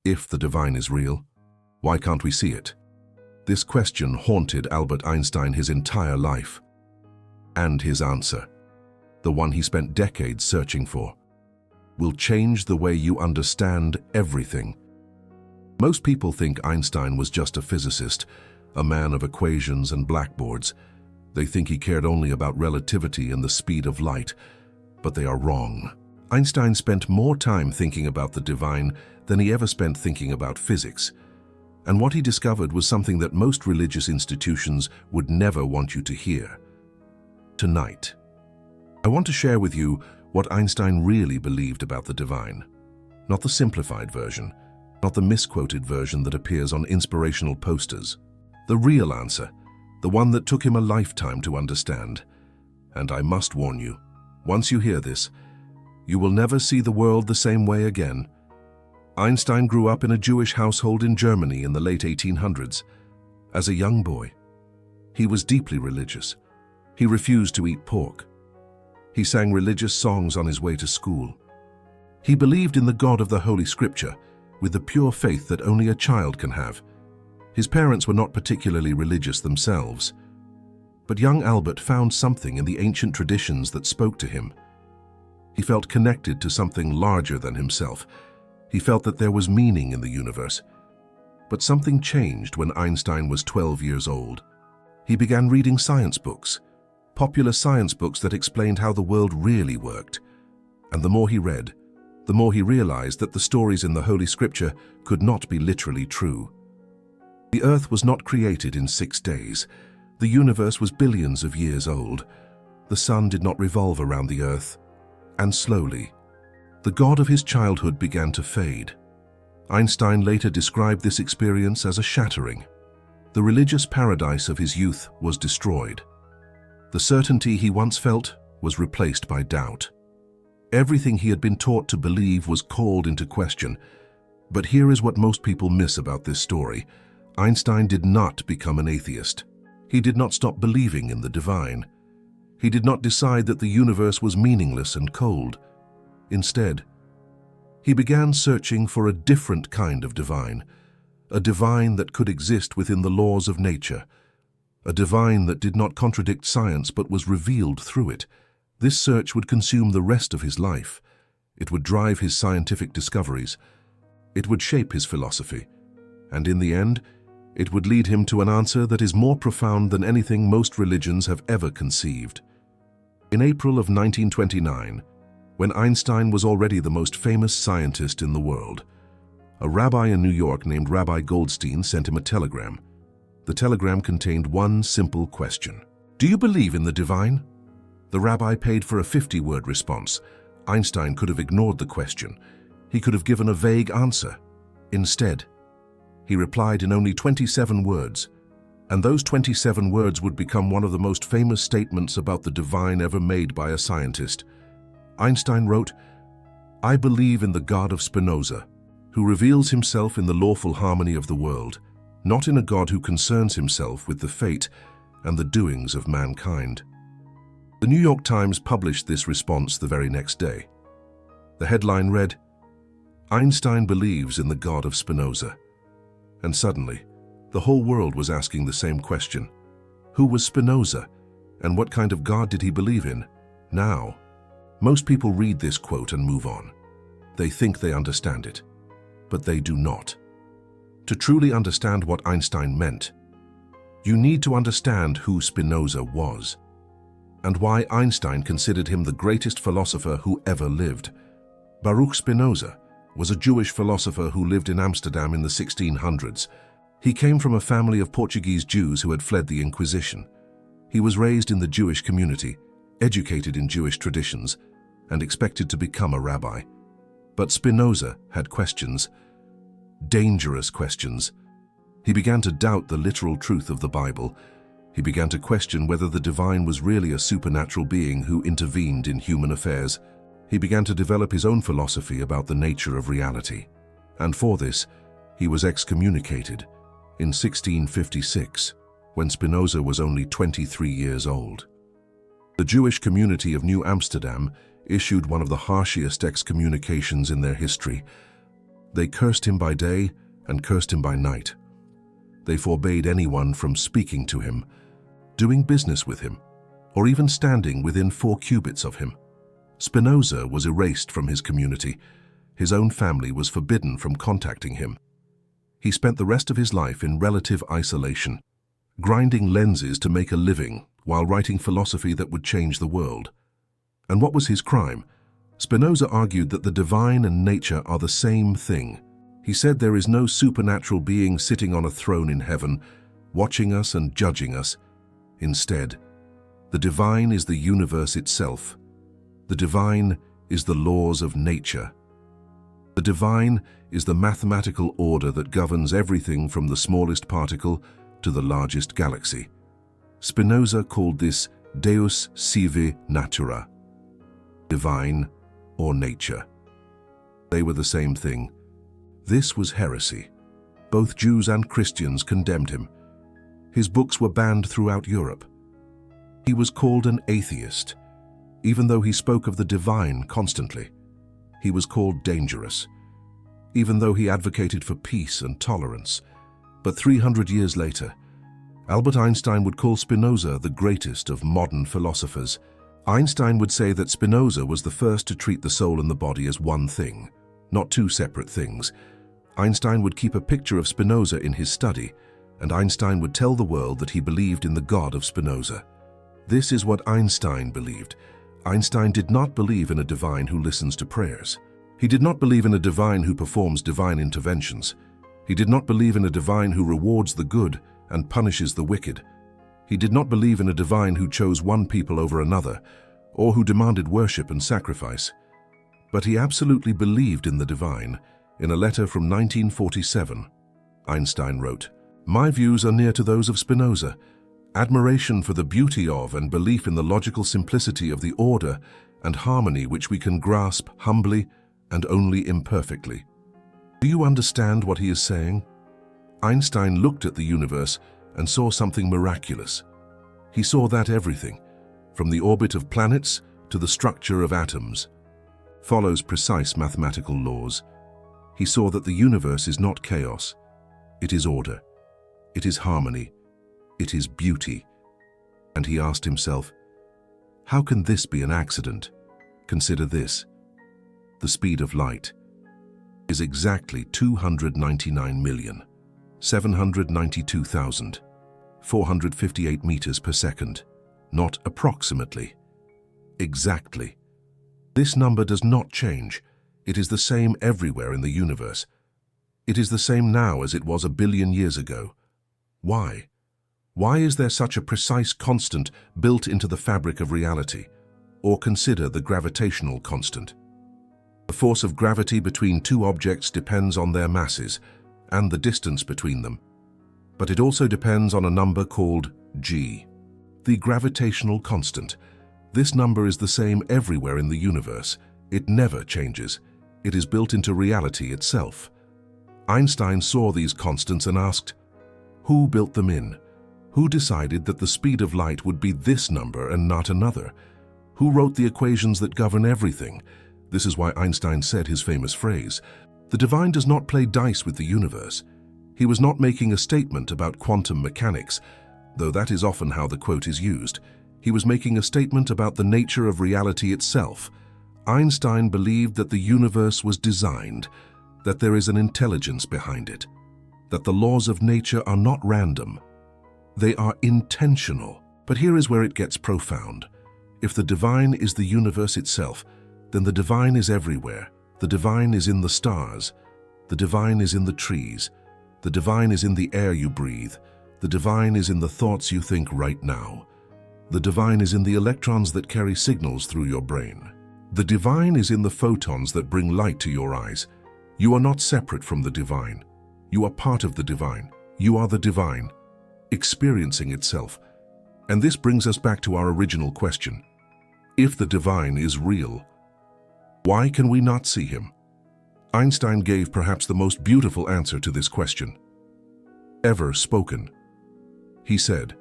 If the divine is real, why can't we see it? This question haunted Albert Einstein his entire life. And his answer, the one he spent decades searching for, will change the way you understand everything. Most people think Einstein was just a physicist, a man of equations and blackboards. They think he cared only about relativity and the speed of light, but they are wrong. Einstein spent more time thinking about the divine than he ever spent thinking about physics. And what he discovered was something that most religious institutions would never want you to hear. Tonight, I want to share with you what Einstein really believed about the divine. Not the simplified version, not the misquoted version that appears on inspirational posters. The real answer, the one that took him a lifetime to understand. And I must warn you, once you hear this, you will never see the world the same way again. Einstein grew up in a Jewish household in Germany in the late 1800s. As a young boy, he was deeply religious. He refused to eat pork. He sang religious songs on his way to school. He believed in the God of the Holy Scripture with the pure faith that only a child can have. His parents were not particularly religious themselves. But young Albert found something in the ancient traditions that spoke to him. He felt connected to something larger than himself. He felt that there was meaning in the universe. But something changed when Einstein was 12 years old. He began reading science books, popular science books that explained how the world really worked. And the more he read, the more he realized that the stories in the Holy Scripture could not be literally true. The Earth was not created in 6 days. The universe was billions of years old. The sun did not revolve around the Earth. And slowly, the God of his childhood began to fade. Einstein later described this experience as a shattering. The religious paradise of his youth was destroyed. The certainty he once felt was replaced by doubt. Everything he had been taught to believe was called into question. But here is what most people miss about this story. Einstein did not become an atheist. He did not stop believing in the divine. He did not decide that the universe was meaningless and cold. Instead, he began searching for a different kind of divine, a divine that could exist within the laws of nature, a divine that did not contradict science but was revealed through it. This search would consume the rest of his life. It would drive his scientific discoveries. It would shape his philosophy. And in the end, it would lead him to an answer that is more profound than anything most religions have ever conceived. In April of 1929, when Einstein was already the most famous scientist in the world, a rabbi in New York named Rabbi Goldstein sent him a telegram. The telegram contained one simple question. Do you believe in the divine? The rabbi paid for a 50-word response. Einstein could have ignored the question. He could have given a vague answer. Instead, he replied in only 27 words, and those 27 words would become one of the most famous statements about the divine ever made by a scientist. Einstein wrote, "I believe in the God of Spinoza, who reveals himself in the lawful harmony of the world, not in a God who concerns himself with the fate and the doings of mankind." The New York Times published this response the very next day. The headline read, "Einstein believes in the God of Spinoza." And suddenly, the whole world was asking the same question. Who was Spinoza, and what kind of God did he believe in? Now, most people read this quote and move on. They think they understand it, but they do not. To truly understand what Einstein meant, you need to understand who Spinoza was, and why Einstein considered him the greatest philosopher who ever lived. Baruch Spinoza was a Jewish philosopher who lived in Amsterdam in the 1600s. He came from a family of Portuguese Jews who had fled the Inquisition. He was raised in the Jewish community, educated in Jewish traditions, and expected to become a rabbi. But Spinoza had questions, dangerous questions. He began to doubt the literal truth of the Bible. He began to question whether the divine was really a supernatural being who intervened in human affairs. He began to develop his own philosophy about the nature of reality. And for this, he was excommunicated in 1656, when Spinoza was only 23 years old. The Jewish community of New Amsterdam issued one of the harshest excommunications in their history. They cursed him by day and cursed him by night. They forbade anyone from speaking to him, doing business with him, or even standing within 4 cubits of him. Spinoza was erased from his community. His own family was forbidden from contacting him. He spent the rest of his life in relative isolation, grinding lenses to make a living while writing philosophy that would change the world. And what was his crime? Spinoza argued that the divine and nature are the same thing. He said there is no supernatural being sitting on a throne in heaven, watching us and judging us. Instead, the divine is the universe itself. The divine is the laws of nature. The divine is the mathematical order that governs everything from the smallest particle to the largest galaxy. Spinoza called this Deus sive natura, divine or nature. They were the same thing. This was heresy. Both Jews and Christians condemned him. His books were banned throughout Europe. He was called an atheist, even though he spoke of the divine constantly. He was called dangerous, even though he advocated for peace and tolerance. But 300 years later, Albert Einstein would call Spinoza the greatest of modern philosophers. Einstein would say that Spinoza was the first to treat the soul and the body as one thing, not 2 separate things. Einstein would keep a picture of Spinoza in his study, and Einstein would tell the world that he believed in the God of Spinoza. This is what Einstein believed. Einstein did not believe in a divine who listens to prayers. He did not believe in a divine who performs divine interventions. He did not believe in a divine who rewards the good and punishes the wicked. He did not believe in a divine who chose one people over another, or who demanded worship and sacrifice. But he absolutely believed in the divine. In a letter from 1947, Einstein wrote, "My views are near to those of Spinoza. Admiration for the beauty of and belief in the logical simplicity of the order and harmony which we can grasp humbly and only imperfectly." Do you understand what he is saying? Einstein looked at the universe and saw something miraculous. He saw that everything, from the orbit of planets to the structure of atoms, follows precise mathematical laws. He saw that the universe is not chaos. It is order. It is harmony. It is beauty. And he asked himself, how can this be an accident? Consider this. The speed of light is exactly 299,792,458 meters per second, not approximately. Exactly. This number does not change. It is the same everywhere in the universe. It is the same now as it was 1 billion years ago. Why? Why is there such a precise constant built into the fabric of reality? Or consider the gravitational constant. The force of gravity between 2 objects depends on their masses and the distance between them. But it also depends on a number called g, the gravitational constant. This number is the same everywhere in the universe. It never changes. It is built into reality itself. Einstein saw these constants and asked, who built them in? Who decided that the speed of light would be this number and not another? Who wrote the equations that govern everything? This is why Einstein said his famous phrase, "The divine does not play dice with the universe." He was not making a statement about quantum mechanics, though that is often how the quote is used. He was making a statement about the nature of reality itself. Einstein believed that the universe was designed, that there is an intelligence behind it, that the laws of nature are not random. They are intentional. But here is where it gets profound. If the divine is the universe itself, then the divine is everywhere. The divine is in the stars. The divine is in the trees. The divine is in the air you breathe. The divine is in the thoughts you think right now. The divine is in the electrons that carry signals through your brain. The divine is in the photons that bring light to your eyes. You are not separate from the divine. You are part of the divine. You are the divine, experiencing itself. And this brings us back to our original question. If the divine is real, why can we not see him? Einstein gave perhaps the most beautiful answer to this question ever spoken. He said,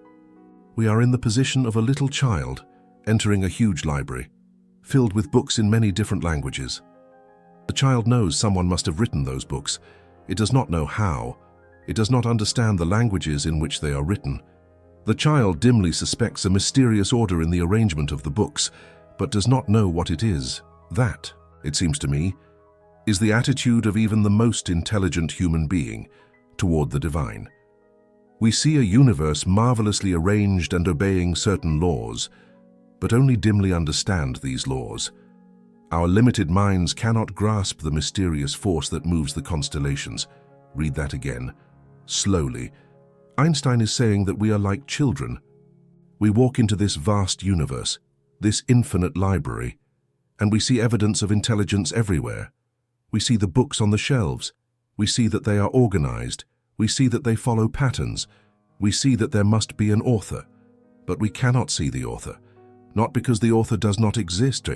"We are in the position of a little child entering a huge library, filled with books in many different languages. The child knows someone must have written those books. It does not know how. It does not understand the languages in which they are written. The child dimly suspects a mysterious order in the arrangement of the books, but does not know what it is. That, it seems to me, is the attitude of even the most intelligent human being toward the divine. We see a universe marvelously arranged and obeying certain laws, but only dimly understand these laws. Our limited minds cannot grasp the mysterious force that moves the constellations. Read that again, slowly. Einstein is saying that we are like children. We walk into this vast universe, this infinite library, and we see evidence of intelligence everywhere. We see the books on the shelves. We see that they are organized. We see that they follow patterns. We see that there must be an author. But we cannot see the author, not because the author does not exist,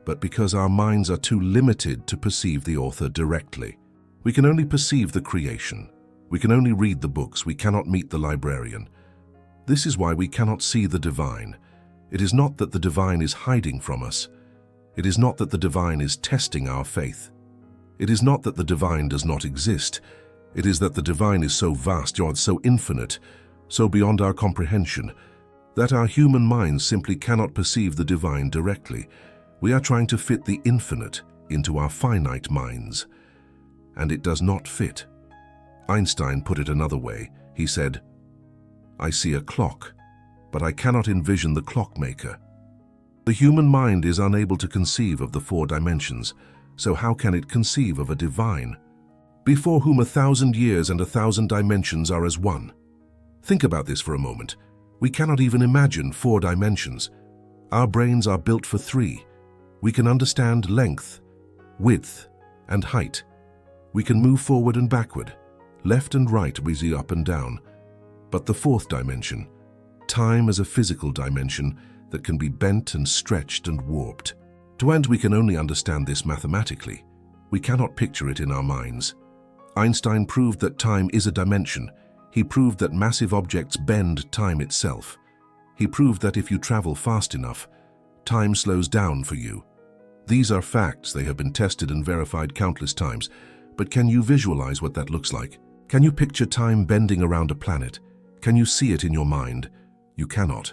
but because our minds are too limited to perceive the author directly. We can only perceive the creation. We can only read the books. We cannot meet the librarian. This is why we cannot see the divine. It is not that the divine is hiding from us. It is not that the divine is testing our faith. It is not that the divine does not exist. It is that the divine is so vast, so infinite, so beyond our comprehension, that our human minds simply cannot perceive the divine directly. We are trying to fit the infinite into our finite minds, and it does not fit. Einstein put it another way. He said, "I see a clock, but I cannot envision the clockmaker." The human mind is unable to conceive of the 4 dimensions, so how can it conceive of a divine, before whom 1,000 years and 1,000 dimensions are as one? Think about this for a moment. We cannot even imagine 4 dimensions. Our brains are built for 3. We can understand length, width, and height. We can move forward and backward, left and right, we see up and down. But the 4th dimension, time as a physical dimension that can be bent and stretched and warped. To end, we can only understand this mathematically. We cannot picture it in our minds. Einstein proved that time is a dimension. He proved that massive objects bend time itself. He proved that if you travel fast enough, time slows down for you. These are facts. They have been tested and verified countless times. But can you visualize what that looks like? Can you picture time bending around a planet? Can you see it in your mind? You cannot.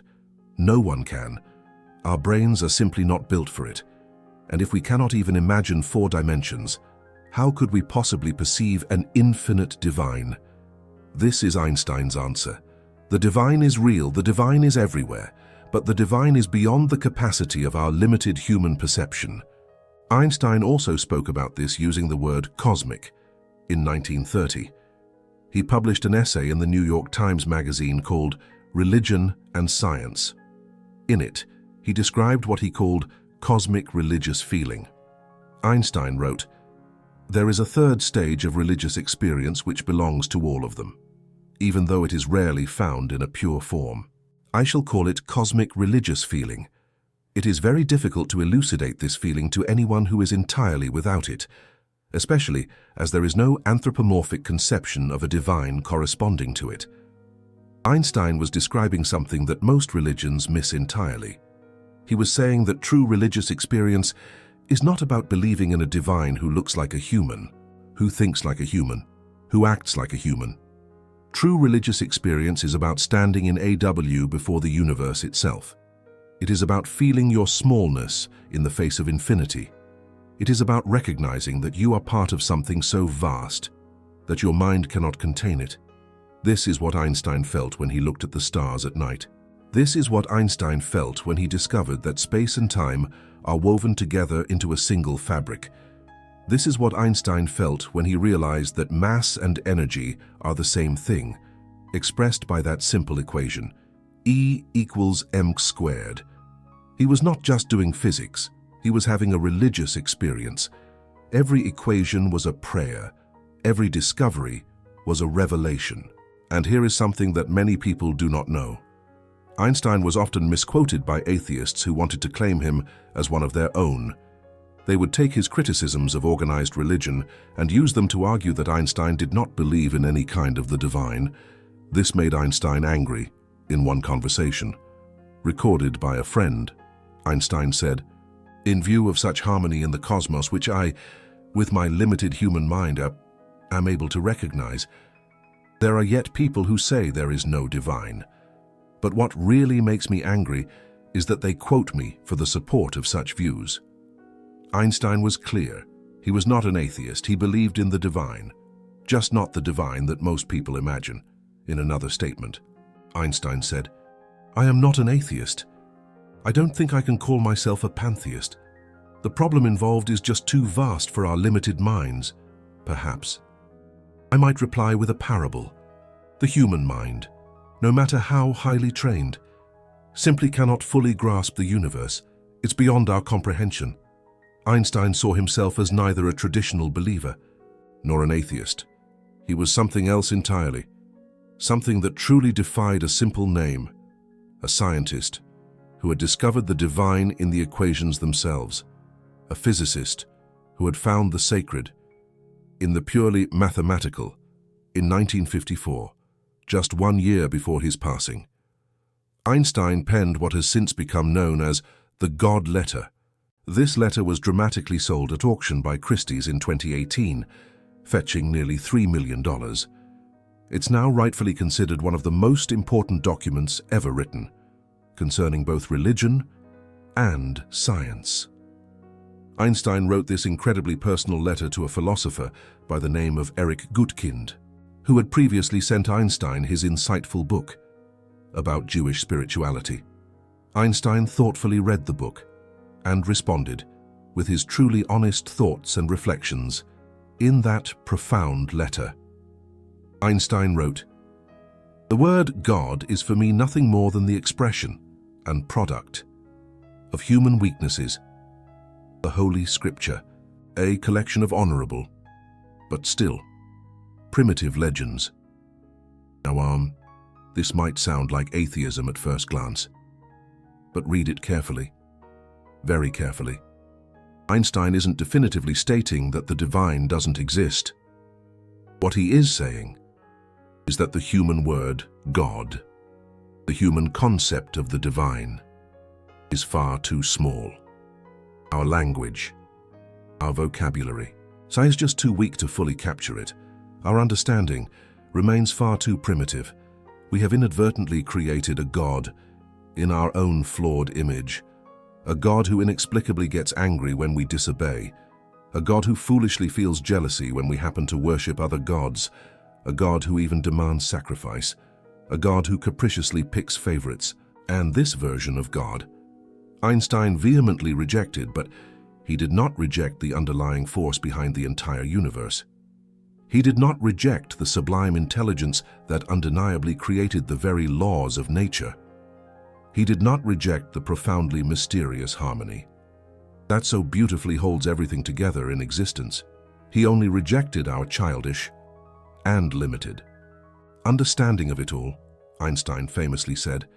No one can. Our brains are simply not built for it. And if we cannot even imagine 4 dimensions, how could we possibly perceive an infinite divine? This is Einstein's answer. The divine is real, the divine is everywhere, but the divine is beyond the capacity of our limited human perception. Einstein also spoke about this using the word cosmic in 1930. He published an essay in the New York Times magazine called Religion and Science. In it, he described what he called cosmic religious feeling. Einstein wrote, "There is a 3rd stage of religious experience which belongs to all of them, even though it is rarely found in a pure form. I shall call it cosmic religious feeling. It is very difficult to elucidate this feeling to anyone who is entirely without it, especially as there is no anthropomorphic conception of a divine corresponding to it." Einstein was describing something that most religions miss entirely. He was saying that true religious experience is not about believing in a divine who looks like a human, who thinks like a human, who acts like a human. True religious experience is about standing in AW before the universe itself. It is about feeling your smallness in the face of infinity. It is about recognizing that you are part of something so vast that your mind cannot contain it. This is what Einstein felt when he looked at the stars at night. This is what Einstein felt when he discovered that space and time are woven together into a single fabric. This is what Einstein felt when he realized that mass and energy are the same thing, expressed by that simple equation, E equals mc squared. He was not just doing physics, he was having a religious experience. Every equation was a prayer, every discovery was a revelation. And here is something that many people do not know. Einstein was often misquoted by atheists who wanted to claim him as one of their own. They would take his criticisms of organized religion and use them to argue that Einstein did not believe in any kind of the divine. This made Einstein angry. In one conversation, recorded by a friend, Einstein said, "In view of such harmony in the cosmos, which I with my limited human mind, am able to recognize. There are yet people who say there is no divine. But what really makes me angry is that they quote me for the support of such views. Einstein was clear. He was not an atheist. He believed in the divine, just not the divine that most people imagine. In another statement, Einstein said, "I am not an atheist. I don't think I can call myself a pantheist. The problem involved is just too vast for our limited minds, perhaps." I might reply with a parable. The human mind, no matter how highly trained, simply cannot fully grasp the universe. It's beyond our comprehension. Einstein saw himself as neither a traditional believer nor an atheist. He was something else entirely, something that truly defied a simple name, a scientist who had discovered the divine in the equations themselves, a physicist who had found the sacred in the purely mathematical in 1954, just 1 year before his passing. Einstein penned what has since become known as the God Letter. This letter was dramatically sold at auction by Christie's in 2018, fetching nearly $3 million. It's now rightfully considered one of the most important documents ever written, concerning both religion and science. Einstein wrote this incredibly personal letter to a philosopher by the name of Eric Gutkind, who had previously sent Einstein his insightful book about Jewish spirituality. Einstein thoughtfully read the book and responded with his truly honest thoughts and reflections in that profound letter. Einstein wrote, "The word God is for me nothing more than the expression and product of human weaknesses. The Holy Scripture, a collection of honorable, but still, primitive legends." Now, this might sound like atheism at first glance, but read it carefully, very carefully. Einstein isn't definitively stating that the divine doesn't exist. What he is saying is that the human word, God, the human concept of the divine, is far too small. Our language, our vocabulary, is just too weak to fully capture it. Our understanding remains far too primitive. We have inadvertently created a God in our own flawed image, a God who inexplicably gets angry when we disobey, a God who foolishly feels jealousy when we happen to worship other gods, a God who even demands sacrifice, a God who capriciously picks favorites. And this version of God, Einstein vehemently rejected, but he did not reject the underlying force behind the entire universe. He did not reject the sublime intelligence that undeniably created the very laws of nature. He did not reject the profoundly mysterious harmony that so beautifully holds everything together in existence. He only rejected our childish and limited understanding of it all. Einstein famously said,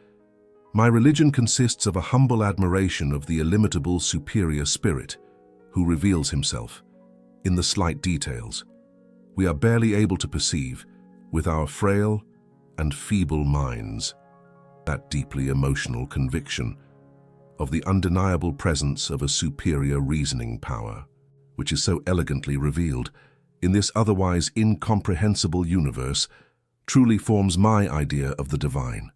"My religion consists of a humble admiration of the illimitable superior spirit who reveals himself in the slight details we are barely able to perceive with our frail and feeble minds. That deeply emotional conviction of the undeniable presence of a superior reasoning power, which is so elegantly revealed in this otherwise incomprehensible universe, truly forms my idea of the divine."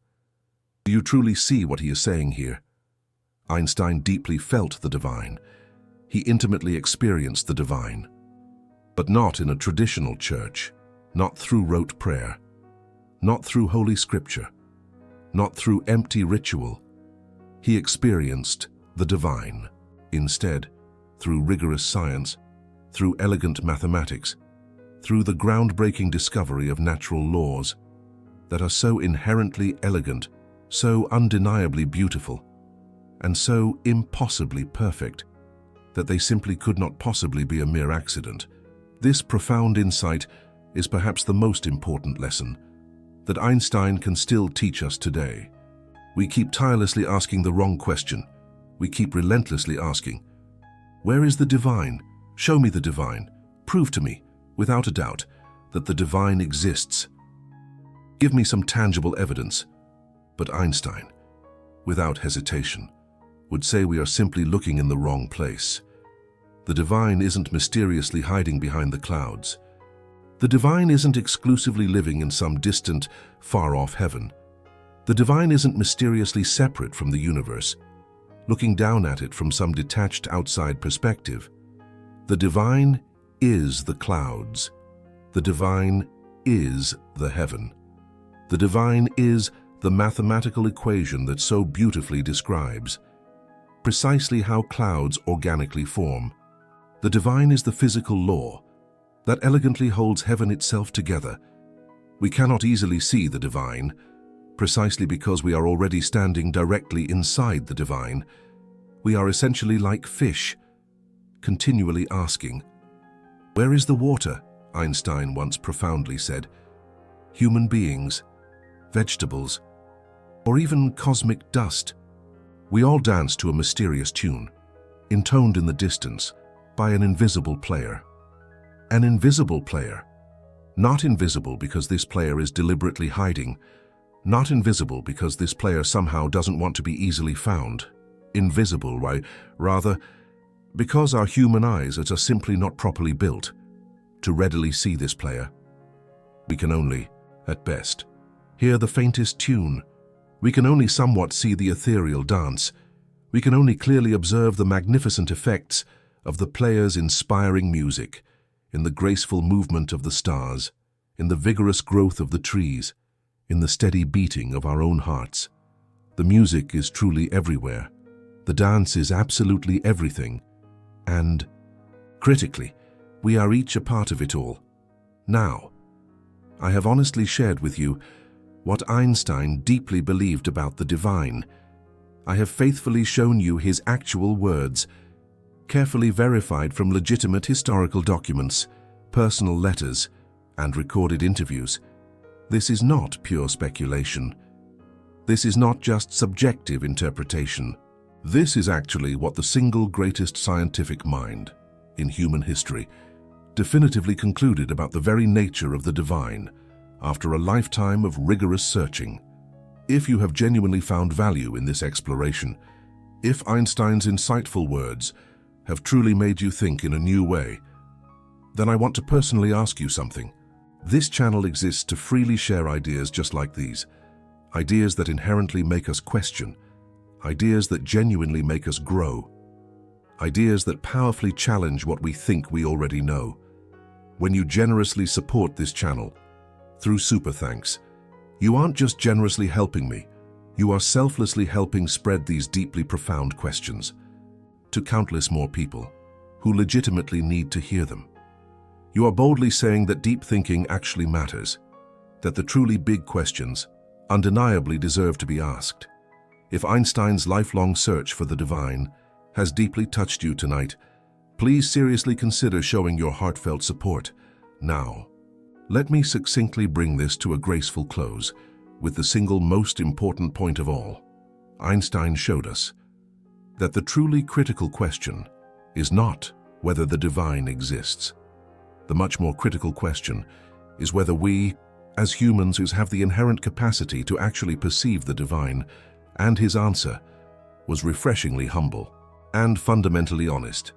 Do you truly see what he is saying here? Einstein deeply felt the divine. He intimately experienced the divine, but not in a traditional church, not through rote prayer, not through Holy Scripture, not through empty ritual. He experienced the divine, instead, through rigorous science, through elegant mathematics, through the groundbreaking discovery of natural laws that are so inherently elegant, so undeniably beautiful, and so impossibly perfect that they simply could not possibly be a mere accident. This profound insight is perhaps the most important lesson that Einstein can still teach us today. We keep tirelessly asking the wrong question. We keep relentlessly asking, "Where is the divine? Show me the divine. Prove to me, without a doubt, that the divine exists. Give me some tangible evidence." But Einstein, without hesitation, would say we are simply looking in the wrong place. The divine isn't mysteriously hiding behind the clouds. The divine isn't exclusively living in some distant, far-off heaven. The divine isn't mysteriously separate from the universe, looking down at it from some detached outside perspective. The divine is the clouds. The divine is the heaven. The divine is the mathematical equation that so beautifully describes precisely how clouds organically form. The divine is the physical law that elegantly holds heaven itself together. We cannot easily see the divine, precisely because we are already standing directly inside the divine. We are essentially like fish, continually asking, "Where is the water?" Einstein once profoundly said. Human beings, vegetables, or even cosmic dust. We all dance to a mysterious tune, intoned in the distance by an invisible player. An invisible player. Not invisible because this player is deliberately hiding. Not invisible because this player somehow doesn't want to be easily found. Invisible, rather, because our human eyes are simply not properly built to readily see this player. We can only, at best, hear the faintest tune. We can only somewhat see the ethereal dance. We can only clearly observe the magnificent effects of the player's inspiring music, in the graceful movement of the stars, in the vigorous growth of the trees, in the steady beating of our own hearts. The music is truly everywhere. The dance is absolutely everything. And, critically, we are each a part of it all. Now, I have honestly shared with you what Einstein deeply believed about the divine. I have faithfully shown you his actual words, carefully verified from legitimate historical documents, personal letters, and recorded interviews. This is not pure speculation. This is not just subjective interpretation. This is actually what the single greatest scientific mind in human history definitively concluded about the very nature of the divine after a lifetime of rigorous searching. If you have genuinely found value in this exploration, if Einstein's insightful words have truly made you think in a new way, then I want to personally ask you something. This channel exists to freely share ideas just like these, ideas that inherently make us question, ideas that genuinely make us grow, ideas that powerfully challenge what we think we already know. When you generously support this channel through super thanks, you aren't just generously helping me, you are selflessly helping spread these deeply profound questions to countless more people who legitimately need to hear them. You are boldly saying that deep thinking actually matters, that the truly big questions undeniably deserve to be asked. If Einstein's lifelong search for the divine has deeply touched you tonight, please seriously consider showing your heartfelt support now. Let me succinctly bring this to a graceful close with the single most important point of all. Einstein showed us that the truly critical question is not whether the divine exists. The much more critical question is whether we, as humans, have the inherent capacity to actually perceive the divine, and his answer was refreshingly humble and fundamentally honest.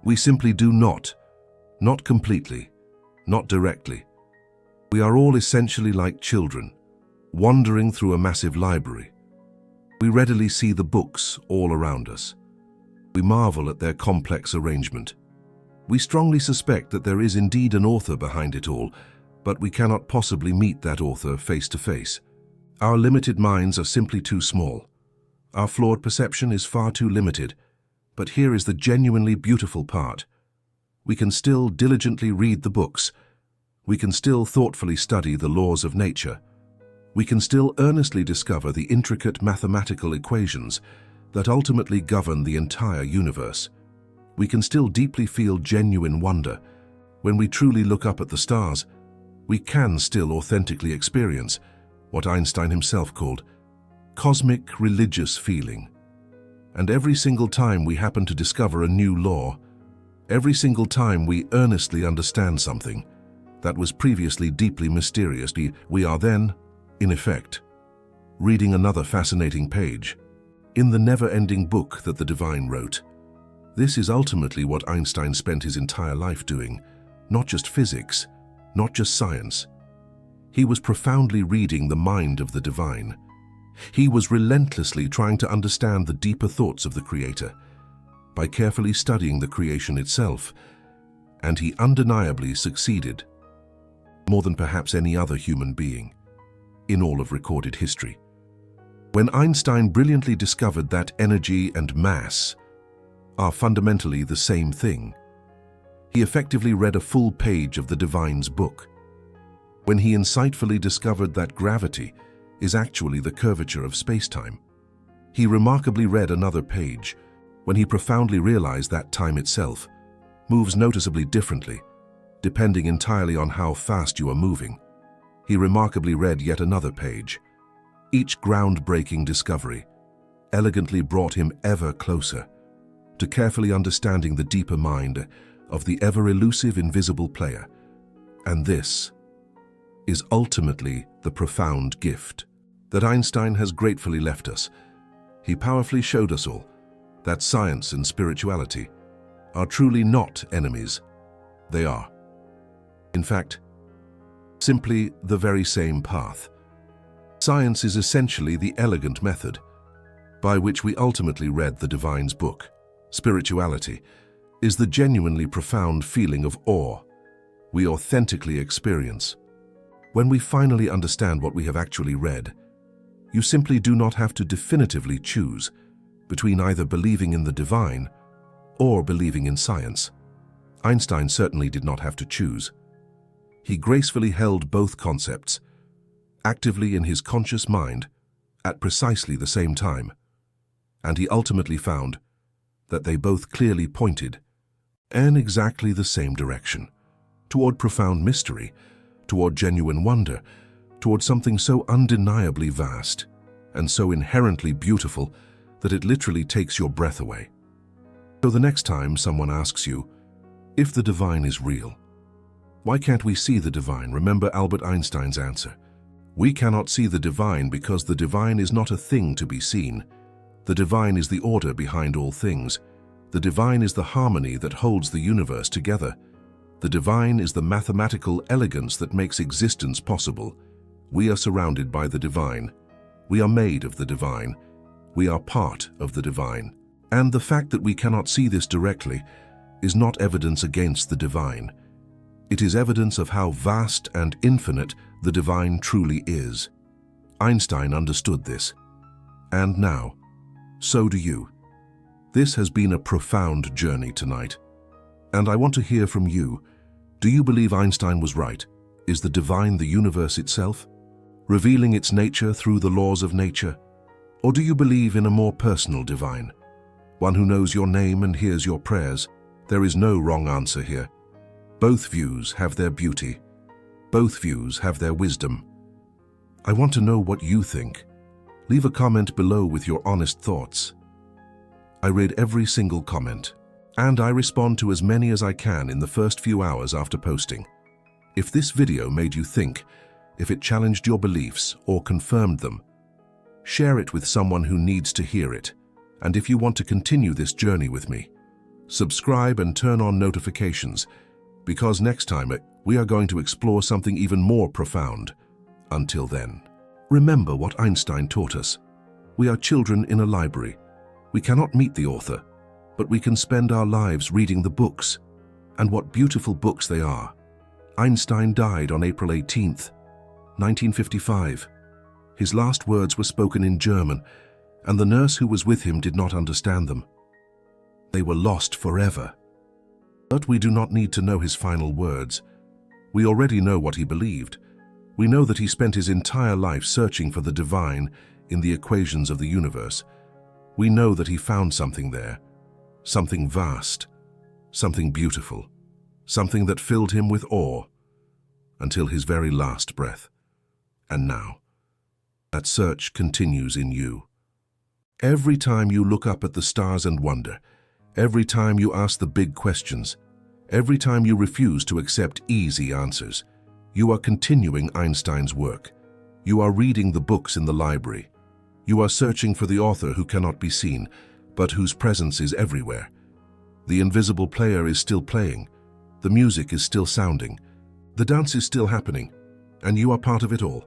We simply do not completely, not directly. We are all essentially like children, wandering through a massive library. We readily see the books all around us. We marvel at their complex arrangement. We strongly suspect that there is indeed an author behind it all, but we cannot possibly meet that author face to face. Our limited minds are simply too small. Our flawed perception is far too limited. But here is the genuinely beautiful part. We can still diligently read the books. We can still thoughtfully study the laws of nature. We can still earnestly discover the intricate mathematical equations that ultimately govern the entire universe. We can still deeply feel genuine wonder. When we truly look up at the stars, we can still authentically experience what Einstein himself called cosmic religious feeling. And every single time we happen to discover a new law, every single time we earnestly understand something that was previously deeply mysterious, we are then, in effect, reading another fascinating page in the never-ending book that the divine wrote. This is ultimately what Einstein spent his entire life doing, not just physics, not just science. He was profoundly reading the mind of the divine. He was relentlessly trying to understand the deeper thoughts of the Creator by carefully studying the creation itself, and he undeniably succeeded, more than perhaps any other human being in all of recorded history. When Einstein brilliantly discovered that energy and mass are fundamentally the same thing, he effectively read a full page of the divine's book. When he insightfully discovered that gravity is actually the curvature of space-time, he remarkably read another page. When he profoundly realized that time itself moves noticeably differently, depending entirely on how fast you are moving, he remarkably read yet another page. Each groundbreaking discovery elegantly brought him ever closer to carefully understanding the deeper mind of the ever-elusive invisible player. And this is ultimately the profound gift that Einstein has gratefully left us. He powerfully showed us all that science and spirituality are truly not enemies. They are, in fact, simply the very same path. Science is essentially the elegant method by which we ultimately read the divine's book. Spirituality is the genuinely profound feeling of awe we authentically experience when we finally understand what we have actually read. You simply do not have to definitively choose between either believing in the divine or believing in science. Einstein certainly did not have to choose. He gracefully held both concepts actively in his conscious mind at precisely the same time, and he ultimately found that they both clearly pointed in exactly the same direction, toward profound mystery, toward genuine wonder, toward something so undeniably vast and so inherently beautiful that it literally takes your breath away. So the next time someone asks you, if the divine is real, why can't we see the divine? Remember Albert Einstein's answer. We cannot see the divine because the divine is not a thing to be seen. The divine is the order behind all things. The divine is the harmony that holds the universe together. The divine is the mathematical elegance that makes existence possible. We are surrounded by the divine. We are made of the divine. We are part of the divine. And the fact that we cannot see this directly is not evidence against the divine. It is evidence of how vast and infinite the divine truly is. Einstein understood this. And now, so do you. This has been a profound journey tonight. And I want to hear from you. Do you believe Einstein was right? Is the divine the universe itself, revealing its nature through the laws of nature? Or do you believe in a more personal divine, one who knows your name and hears your prayers? There is no wrong answer here. Both views have their beauty. Both views have their wisdom. I want to know what you think. Leave a comment below with your honest thoughts. I read every single comment, and I respond to as many as I can in the first few hours after posting. If this video made you think, if it challenged your beliefs or confirmed them, share it with someone who needs to hear it. And if you want to continue this journey with me, subscribe and turn on notifications, because next time we are going to explore something even more profound. Until then, remember what Einstein taught us. We are children in a library. We cannot meet the author, but we can spend our lives reading the books. And what beautiful books they are. Einstein died on April 18th, 1955. His last words were spoken in German, and the nurse who was with him did not understand them. They were lost forever. But we do not need to know his final words. We already know what he believed. We know that he spent his entire life searching for the divine in the equations of the universe. We know that he found something there, something vast, something beautiful, something that filled him with awe until his very last breath. And now, that search continues in you. Every time you look up at the stars and wonder, every time you ask the big questions, every time you refuse to accept easy answers, you are continuing Einstein's work. You are reading the books in the library. You are searching for the author who cannot be seen, but whose presence is everywhere. The invisible player is still playing. The music is still sounding. The dance is still happening. And you are part of it all.